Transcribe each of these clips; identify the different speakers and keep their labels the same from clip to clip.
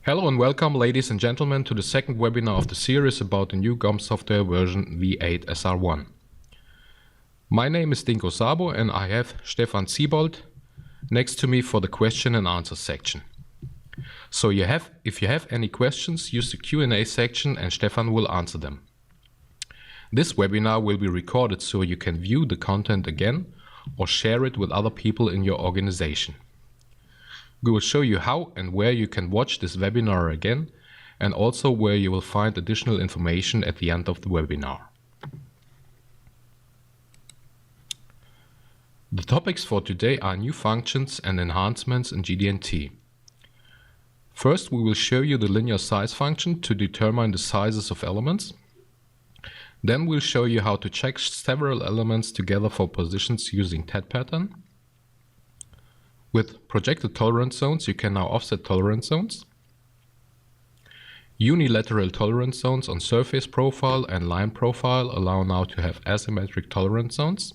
Speaker 1: Hello and welcome, ladies and gentlemen, to the second webinar of the series about the new GOM software version V8 SR1. My name is Dinko Sabo and I have Stefan Siebold next to me for the question and answer section. So if you have any questions, use the Q&A section and Stefan will answer them. This webinar will be recorded so you can view the content again or share it with other people in your organization. We will show you how and where you can watch this webinar again, and also where you will find additional information at the end of the webinar. The topics for today are new functions and enhancements in GD&T. First, we will show you the linear size function to determine the sizes of elements. Then we'll show you how to check several elements together for positions using TED pattern. With projected tolerance zones, you can now offset tolerance zones. Unilateral tolerance zones on surface profile and line profile allow now to have asymmetric tolerance zones.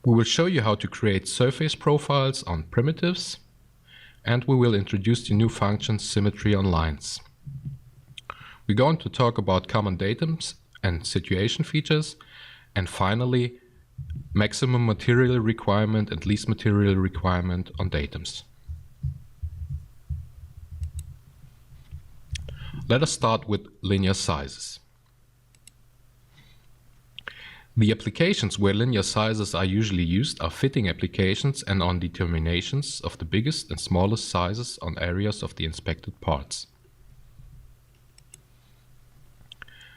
Speaker 1: We will show you how to create surface profiles on primitives, and we will introduce the new function symmetry on lines. We're going to talk about common datums and situation features, and finally, maximum material requirement and least material requirement on datums. Let us start with linear sizes. The applications where linear sizes are usually used are fitting applications and on determinations of the biggest and smallest sizes on areas of the inspected parts.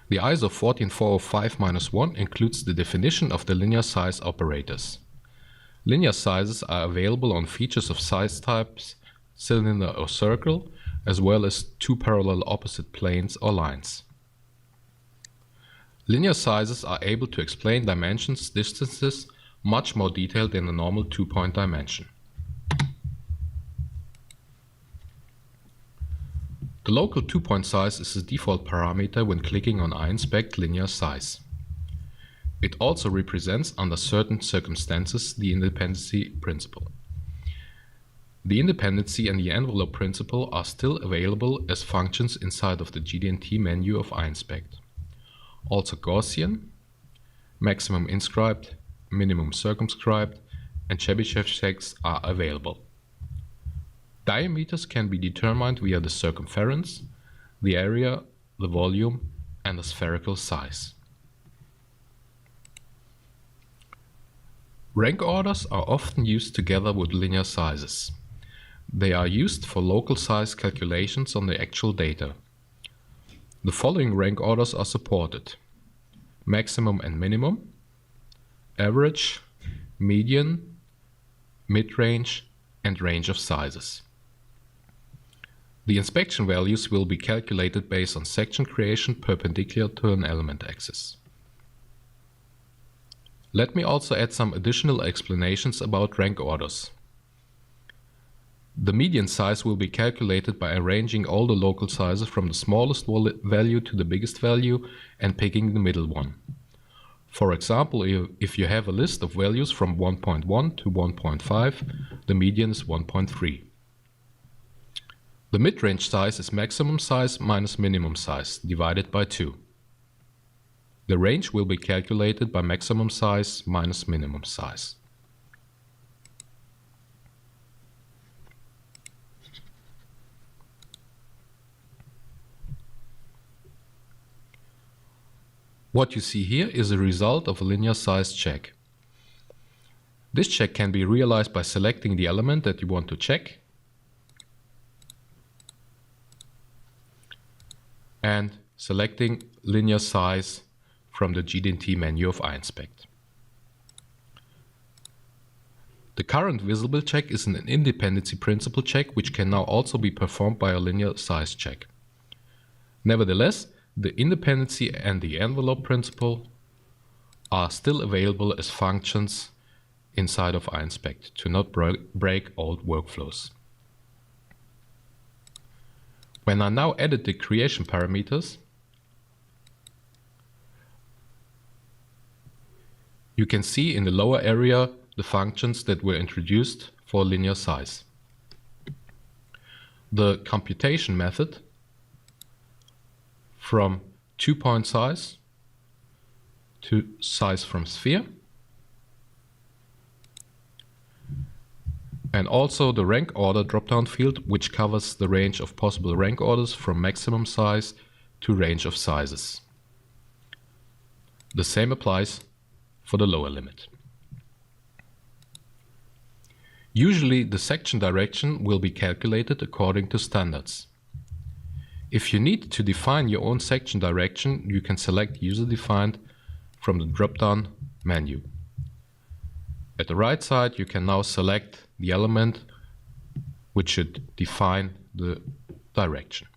Speaker 1: The ISO 14405-1 includes the definition of the linear size operators. Linear sizes are available on features of size types, cylinder or circle, as well as two parallel opposite planes or lines. Linear sizes are able to explain dimensions, distances, much more detailed than a normal two-point dimension. The local two-point size is the default parameter when clicking on iInspect linear size. It also represents, under certain circumstances, the independency principle. The independency and the envelope principle are still available as functions inside of the GD&T menu of iInspect. Also Gaussian, maximum inscribed, minimum circumscribed, and Chebyshev checks are available. Diameters can be determined via the circumference, the area, the volume, and the spherical size. Rank orders are often used together with linear sizes. They are used for local size calculations on the actual data. The following rank orders are supported: maximum and minimum, average, median, mid-range, and range of sizes. The inspection values will be calculated based on section creation perpendicular to an element axis. Let me also add some additional explanations about rank orders. The median size will be calculated by arranging all the local sizes from the smallest value to the biggest value and picking the middle one. For example, if you have a list of values from 1.1 to 1.5, the median is 1.3. The mid-range size is maximum size minus minimum size divided by 2. The range will be calculated by maximum size minus minimum size. What you see here is a result of a linear size check. This check can be realized by selecting the element that you want to check and selecting linear size from the GD&T menu of iInspect. The current visible check is an independency principle check, which can now also be performed by a linear size check. Nevertheless, the independency and the envelope principle are still available as functions inside of iInspect to not break old workflows. When I now edit the creation parameters, you can see in the lower area the functions that were introduced for linear size. the computation method from 2-point size to size from sphere, and also the rank order drop-down field, which covers the range of possible rank orders from maximum size to range of sizes. The same applies for the lower limit. Usually the section direction will be calculated according to standards. If you need to define your own section direction, you can select User Defined from the drop-down menu. At the right side, you can now select the element which should define the direction.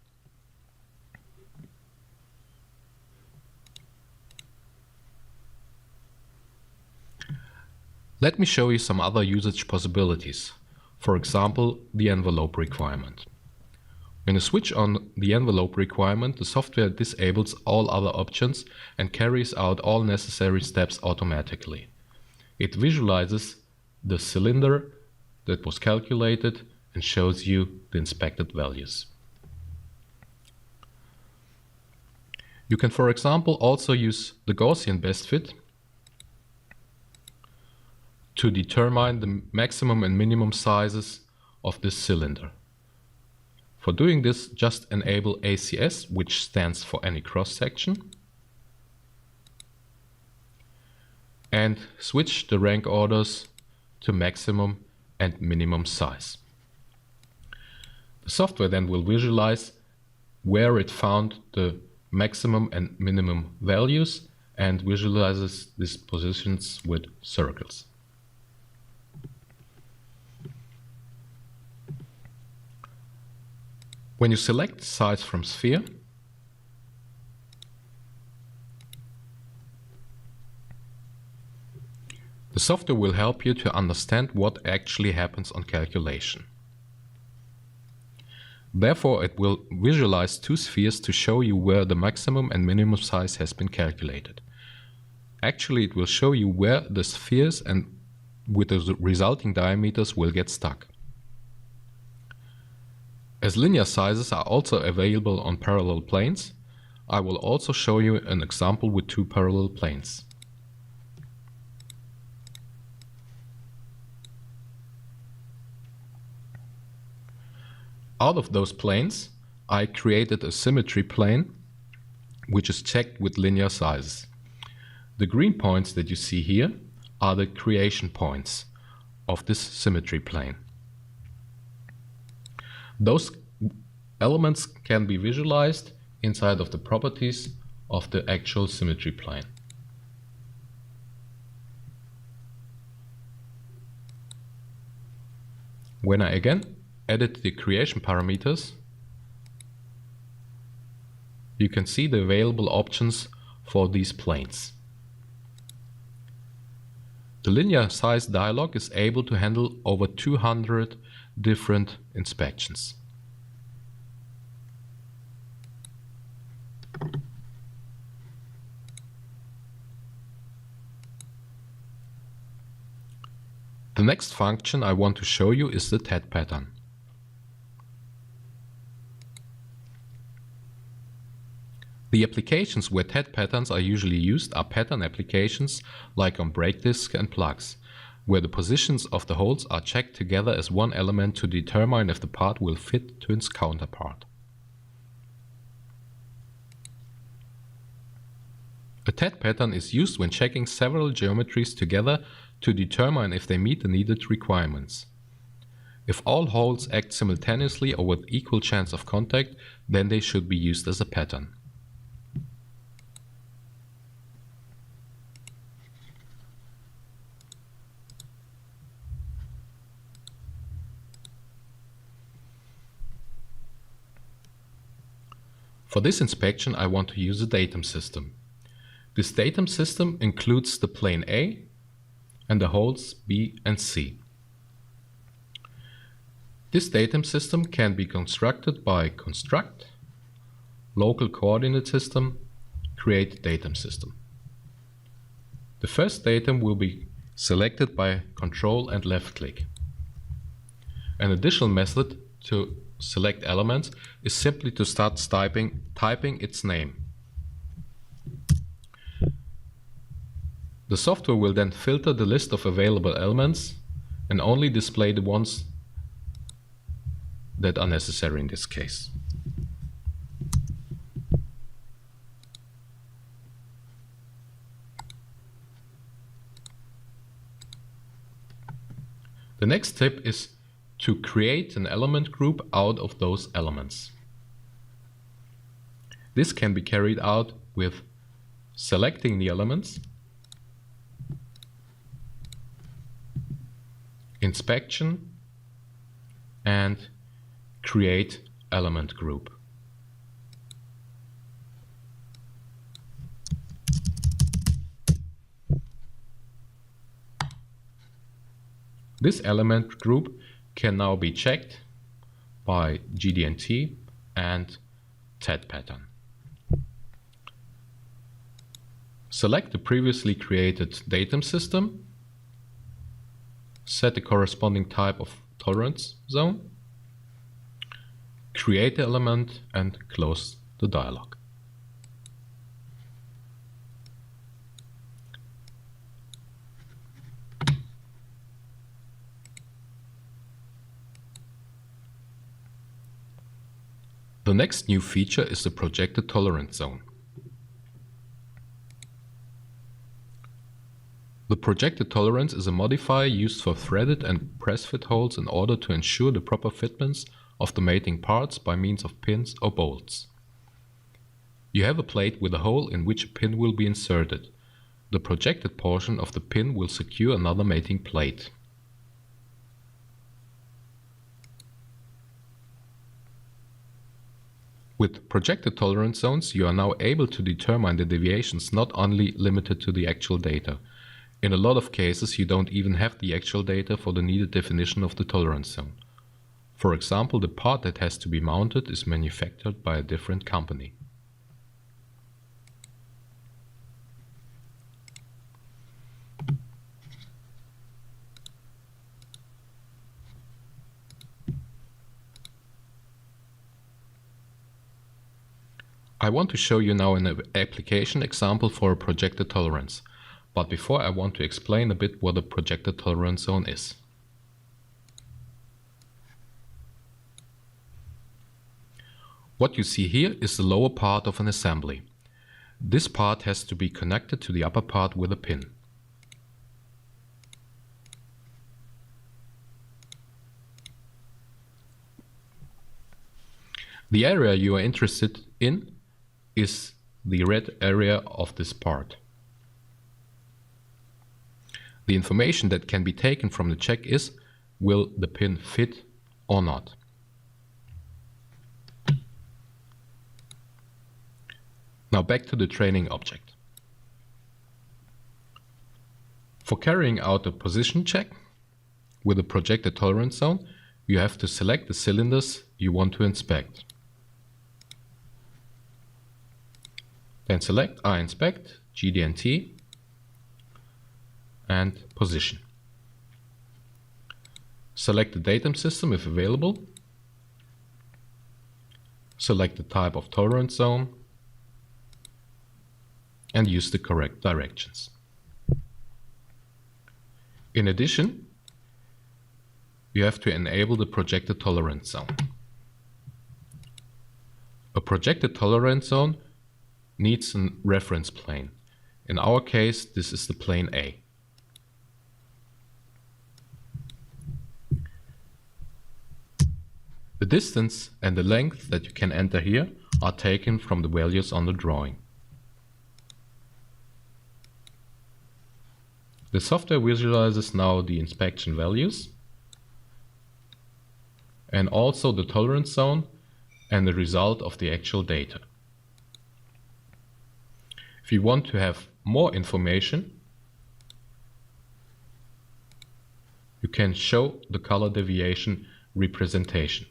Speaker 1: Let me show you some other usage possibilities. For example, the envelope requirement. When you switch on the envelope requirement, the software disables all other options and carries out all necessary steps automatically. It visualizes the cylinder that was calculated and shows you the inspected values. You can, for example, also use the Gaussian best fit to determine the maximum and minimum sizes of this cylinder. For doing this, just enable ACS, which stands for any cross-section, and switch the rank orders to maximum and minimum size. The software then will visualize where it found the maximum and minimum values and visualizes these positions with circles. When you select size from sphere, the software will help you to understand what actually happens on calculation. Therefore, it will visualize two spheres to show you where the maximum and minimum size has been calculated. Actually, it will show you where the spheres and with the resulting diameters will get stuck. As linear sizes are also available on parallel planes, I will also show you an example with two parallel planes. Out of those planes, I created a symmetry plane, which is checked with linear sizes. The green points that you see here are the creation points of this symmetry plane. Those elements can be visualized inside of the properties of the actual symmetry plane. When I again edit the creation parameters, you can see the available options for these planes. The linear size dialog is able to handle over 200 different inspections. The next function I want to show you is the TED pattern. The applications where TED patterns are usually used are pattern applications like on brake discs and plugs, where the positions of the holes are checked together as one element to determine if the part will fit to its counterpart. A TED pattern is used when checking several geometries together to determine if they meet the needed requirements. If all holes act simultaneously or with equal chance of contact, then they should be used as a pattern. For this inspection, I want to use a datum system. This datum system includes the plane A and the holes B and C. This datum system can be constructed by construct, local coordinate system, create datum system. The first datum will be selected by Control and left click. An additional method to select elements is simply to start typing its name. The software will then filter the list of available elements and only display the ones that are necessary in this case. The next step is to create an element group out of those elements. This can be carried out with selecting the elements, inspection, and create element group. This element group can now be checked by GD&T and TED pattern. Select the previously created datum system, set the corresponding type of tolerance zone, create the element, and close the dialog. The next new feature is the projected tolerance zone. The projected tolerance is a modifier used for threaded and press fit holes in order to ensure the proper fitments of the mating parts by means of pins or bolts. You have a plate with a hole in which a pin will be inserted. The projected portion of the pin will secure another mating plate. With projected tolerance zones, you are now able to determine the deviations not only limited to the actual data. In a lot of cases, you don't even have the actual data for the needed definition of the tolerance zone. For example, the part that has to be mounted is manufactured by a different company. I want to show you now an application example for a projected tolerance. But before, I want to explain a bit what a projected tolerance zone is. What you see here is the lower part of an assembly. This part has to be connected to the upper part with a pin. The area you are interested in is the red area of this part. The information that can be taken from the check is, will the pin fit or not? Now back to the training object. For carrying out a position check with a projected tolerance zone, you have to select the cylinders you want to inspect. Then select I inspect, GD&T, and position. Select the datum system if available. Select the type of tolerance zone and use the correct directions. In addition, you have to enable the projected tolerance zone. A projected tolerance zone needs a reference plane. In our case, this is the plane A. The distance and the length that you can enter here are taken from the values on the drawing. The software visualizes now the inspection values and also the tolerance zone and the result of the actual data. If you want to have more information, you can show the color deviation representation.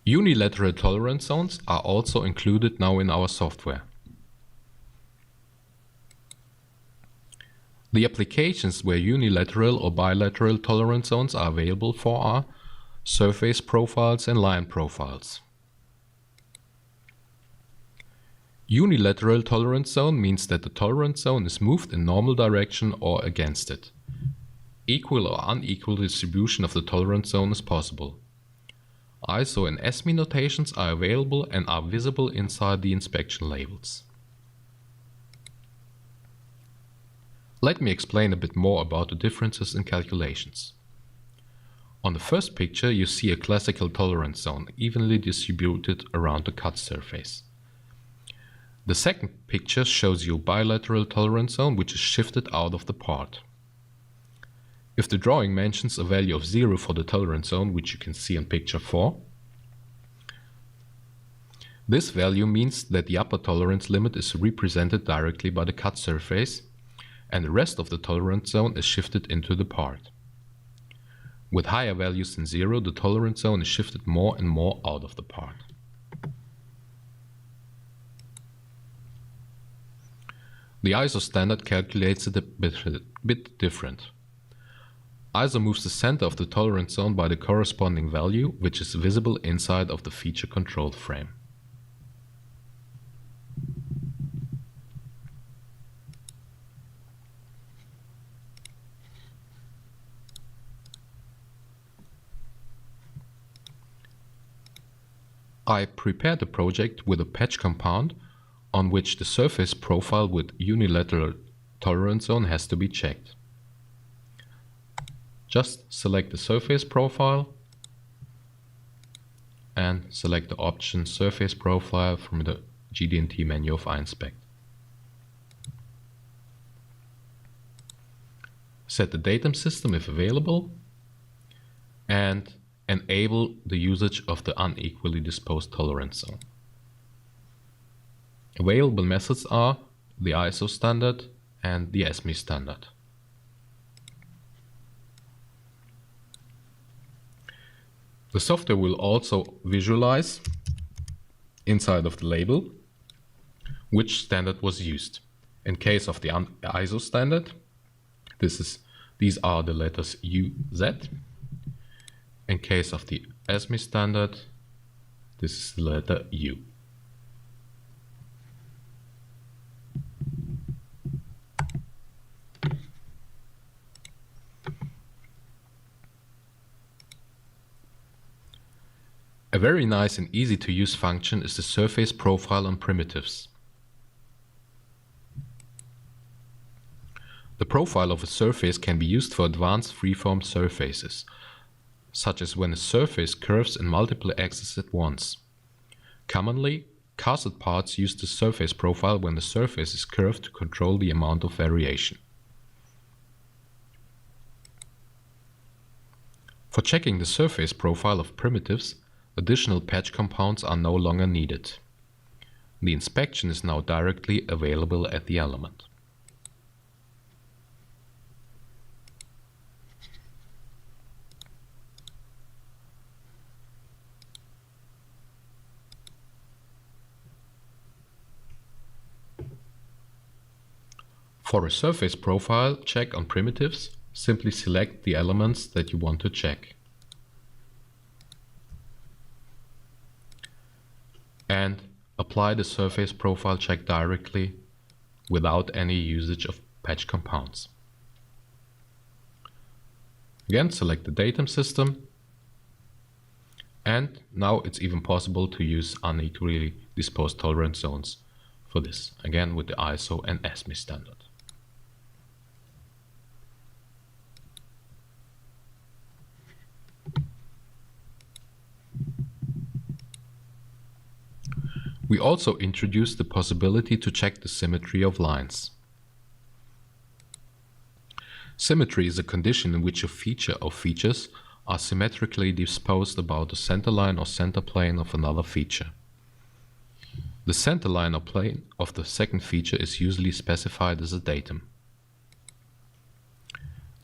Speaker 1: Unilateral tolerance zones are also included now in our software. The applications where unilateral or bilateral tolerance zones are available for are surface profiles and line profiles. Unilateral tolerance zone means that the tolerance zone is moved in normal direction or against it. Equal or unequal distribution of the tolerance zone is possible. ISO and SME notations are available and are visible inside the inspection labels. Let me explain a bit more about the differences in calculations. On the first picture you see a classical tolerance zone evenly distributed around the cut surface. The second picture shows you a bilateral tolerance zone which is shifted out of the part. If the drawing mentions a value of 0 for the tolerance zone, which you can see in picture 4, this value means that the upper tolerance limit is represented directly by the cut surface and the rest of the tolerance zone is shifted into the part. With higher values than 0, the tolerance zone is shifted more and more out of the part. The ISO standard calculates it a bit different. ISO moves the center of the tolerance zone by the corresponding value, which is visible inside of the feature control frame. I prepared a project with a patch compound on which the surface profile with unilateral tolerance zone has to be checked. Just select the surface profile and select the option Surface Profile from the GD&T menu of iInspect. Set the datum system if available and enable the usage of the unequally disposed tolerance zone. Available methods are the ISO standard and the SME standard. The software will also visualize inside of the label which standard was used. In case of the ISO standard, these are the letters U, Z. In case of the SME standard, this is the letter U. A very nice and easy to use function is the surface profile on primitives. The profile of a surface can be used for advanced freeform surfaces, such as when a surface curves in multiple axes at once. Commonly, casted parts use the surface profile when the surface is curved to control the amount of variation. For checking the surface profile of primitives, additional patch compounds are no longer needed. The inspection is now directly available at the element. For a surface profile check on primitives, simply select the elements that you want to check. And apply the surface profile check directly without any usage of patch compounds. Again, select the datum system, and now it's even possible to use unequally disposed tolerance zones for this, again with the ISO and SME standard. We also introduced the possibility to check the symmetry of lines. Symmetry is a condition in which a feature or features are symmetrically disposed about the center line or center plane of another feature. The center line or plane of the second feature is usually specified as a datum.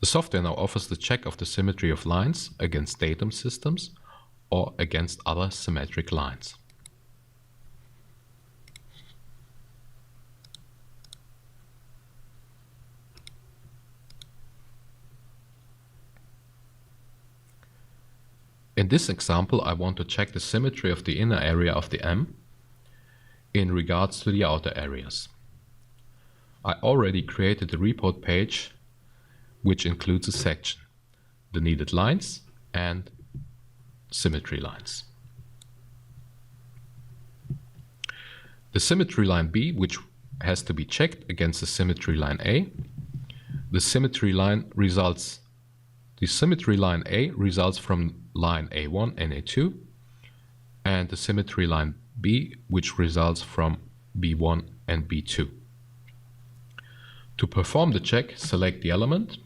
Speaker 1: The software now offers the check of the symmetry of lines against datum systems or against other symmetric lines. In this example, I want to check the symmetry of the inner area of the M in regards to the outer areas. I already created the report page, which includes a section, the needed lines and symmetry lines. The symmetry line B, which has to be checked against the symmetry line A. The symmetry line A results from line A1 and A2, and the symmetry line B, which results from B1 and B2. To perform the check, select the element,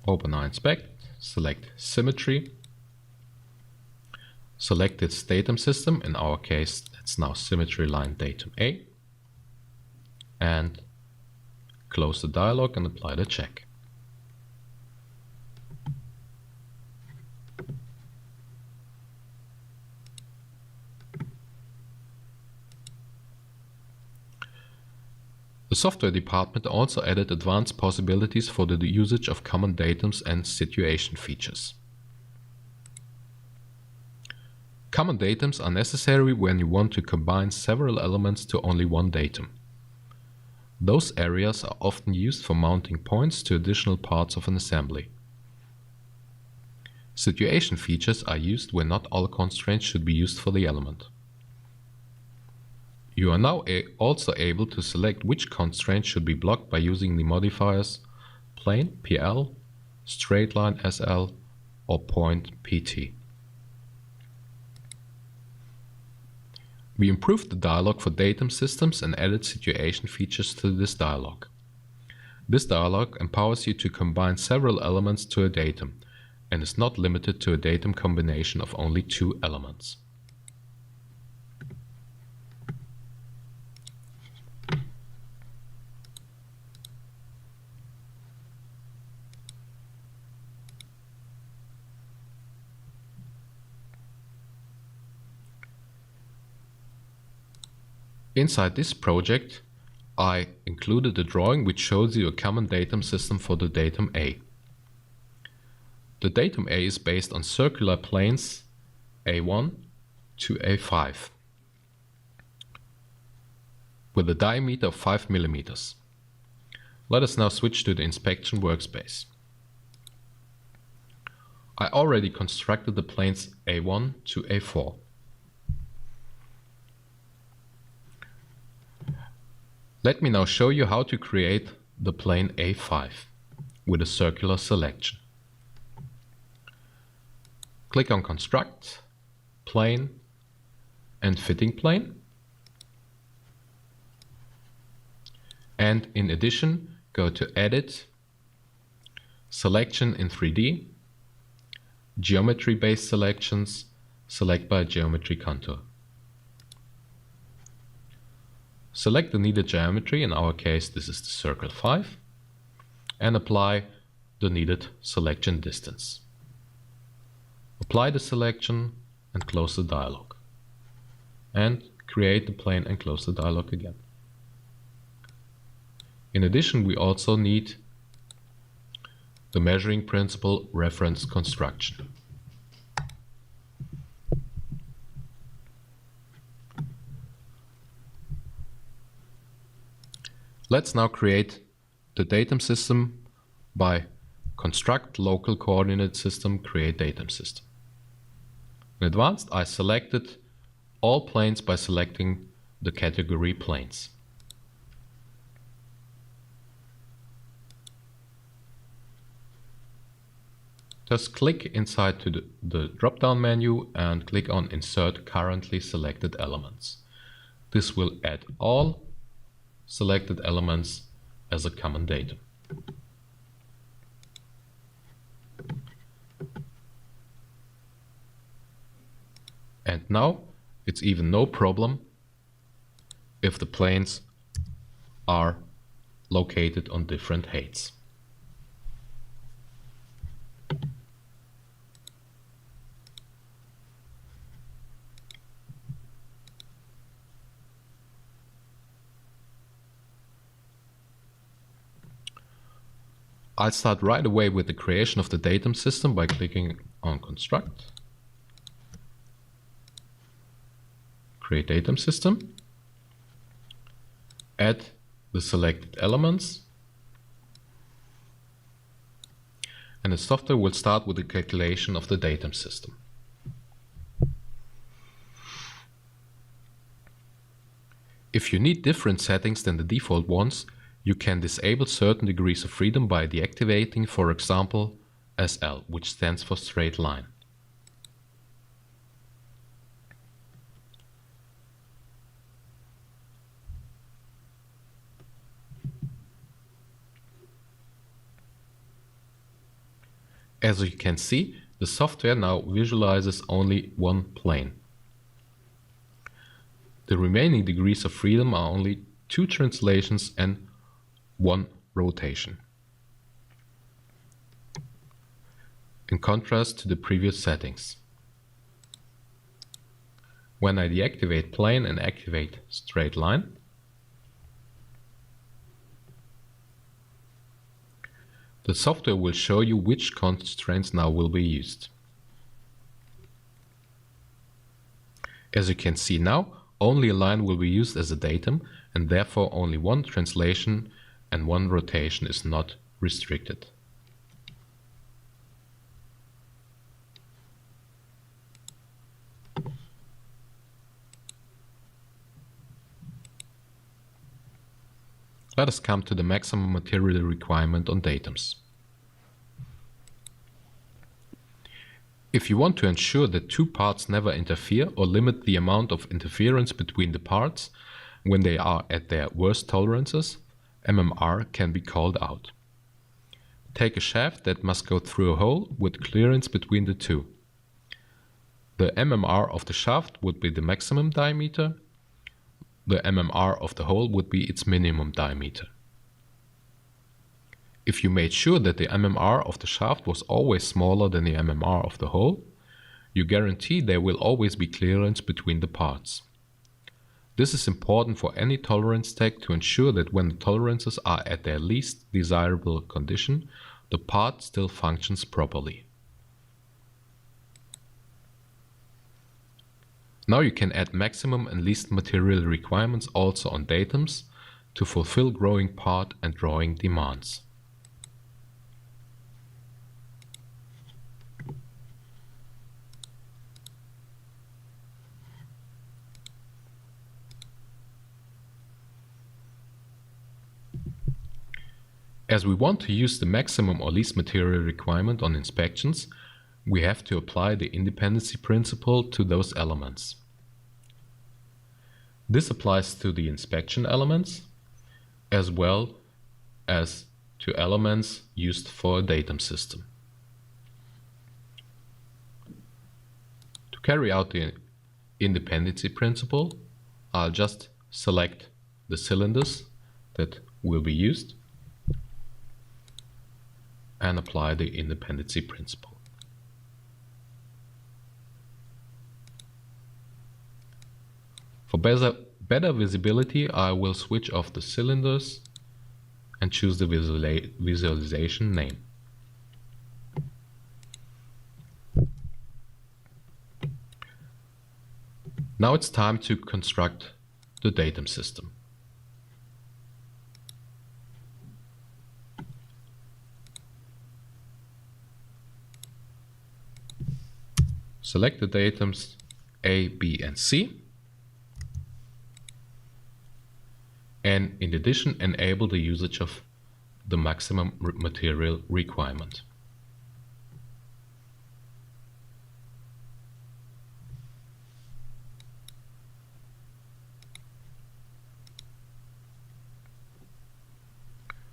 Speaker 1: open inspect, select symmetry, select its datum system, in our case it's now symmetry line datum A, and close the dialog and apply the check. The software department also added advanced possibilities for the usage of common datums and situation features. Common datums are necessary when you want to combine several elements to only one datum. Those areas are often used for mounting points to additional parts of an assembly. Situation features are used when not all constraints should be used for the element. You are now also able to select which constraints should be blocked by using the modifiers plane PL, straight line SL, or point PT. We improved the dialog for datum systems and added situation features to this dialog. This dialog empowers you to combine several elements to a datum and is not limited to a datum combination of only 2 elements. Inside this project, I included a drawing which shows you a common datum system for the datum A. The datum A is based on circular planes A1 to A5 with a diameter of 5 mm. Let us now switch to the inspection workspace. I already constructed the planes A1 to A4. Let me now show you how to create the plane A5 with a circular selection. Click on Construct, Plane and Fitting Plane. And in addition, go to Edit, Selection in 3D, Geometry-based selections, select by geometry contour. Select the needed geometry, in our case this is the circle 5, and apply the needed selection distance. Apply the selection and close the dialog. And create the plane and close the dialog again. In addition, we also need the measuring principle reference construction. Let's now create the datum system by construct local coordinate system, create datum system. In advanced, I selected all planes by selecting the category planes. Just click inside to the drop-down menu and click on Insert Currently Selected Elements. This will add all selected elements as a common datum. And now it's even no problem if the planes are located on different heights. I'll start right away with the creation of the datum system by clicking on Construct, Create Datum System, add the selected elements, and the software will start with the calculation of the datum system. If you need different settings than the default ones, you can disable certain degrees of freedom by deactivating, for example, SL, which stands for straight line. As you can see, the software now visualizes only one plane. The remaining degrees of freedom are only 2 translations and 1 rotation, in contrast to the previous settings. When I deactivate plane and activate straight line, the software will show you which constraints now will be used. As you can see now, only a line will be used as a datum, and therefore only 1 translation and 1 rotation is not restricted. Let us come to the maximum material requirement on datums. If you want to ensure that 2 parts never interfere or limit the amount of interference between the parts when they are at their worst tolerances, MMR can be called out. Take a shaft that must go through a hole with clearance between the two. The MMR of the shaft would be the maximum diameter. The MMR of the hole would be its minimum diameter. If you made sure that the MMR of the shaft was always smaller than the MMR of the hole, you guarantee there will always be clearance between the parts. This is important for any tolerance tag to ensure that when the tolerances are at their least desirable condition, the part still functions properly. Now you can add maximum and least material requirements also on datums to fulfill growing part and drawing demands. As we want to use the maximum or least material requirement on inspections, we have to apply the independency principle to those elements. This applies to the inspection elements as well as to elements used for a datum system. To carry out the independency principle, I'll just select the cylinders that will be used and apply the independency principle. For better visibility, I will switch off the cylinders and choose the visualization name. Now it's time to construct the datum system. Select the datums A, B, and C, and in addition enable the usage of the maximum material requirement.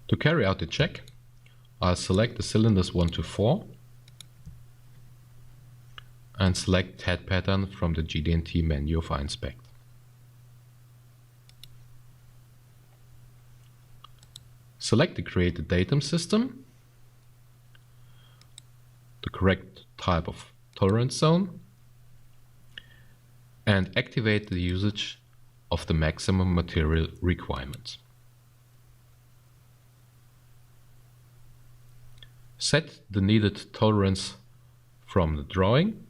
Speaker 1: To carry out the check, I'll select the cylinders 1 to 4 and select head pattern from the GD&T menu of inspect. Select the created datum system, the correct type of tolerance zone, and activate the usage of the maximum material requirements. Set the needed tolerance from the drawing.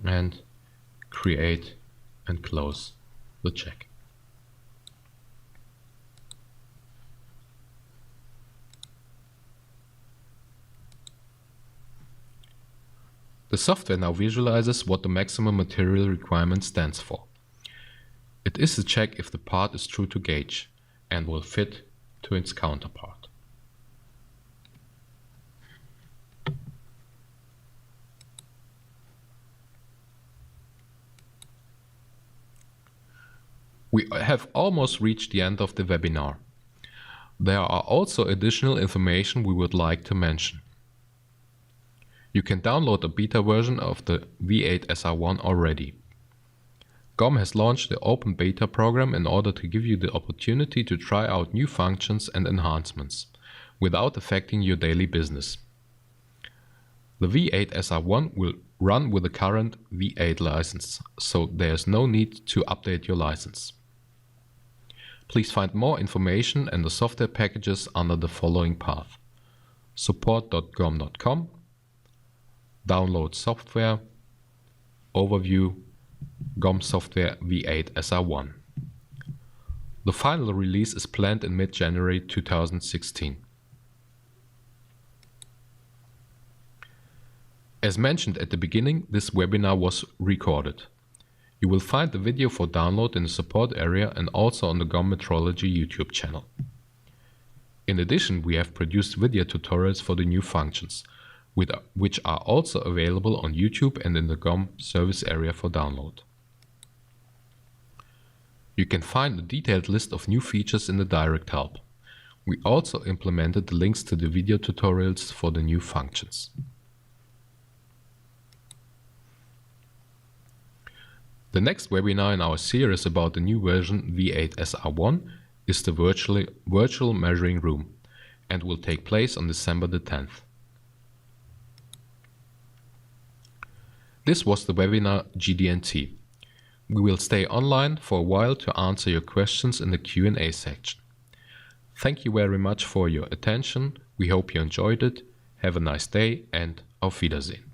Speaker 1: And create and close the check. The software now visualizes what the maximum material requirement stands for. It is a check if the part is true to gauge and will fit to its counterpart. We have almost reached the end of the webinar. There are also additional information we would like to mention. You can download a beta version of the V8 SR1 already. GOM has launched the Open Beta program in order to give you the opportunity to try out new functions and enhancements without affecting your daily business. The V8 SR1 will run with the current V8 license, so there is no need to update your license. Please find more information and the software packages under the following path: support.gom.com, download software, overview, GOM software V8 SR1. The final release is planned in mid-January 2016. As mentioned at the beginning, this webinar was recorded. You will find the video for download in the support area and also on the GOM Metrology YouTube channel. In addition, we have produced video tutorials for the new functions, which are also available on YouTube and in the GOM service area for download. You can find a detailed list of new features in the direct help. We also implemented the links to the video tutorials for the new functions. The next webinar in our series about the new version V8 SR1 is the virtual measuring room and will take place on December the 10th. This was the webinar GD&T. We will stay online for a while to answer your questions in the Q&A section. Thank you very much for your attention. We hope you enjoyed it. Have a nice day and auf Wiedersehen.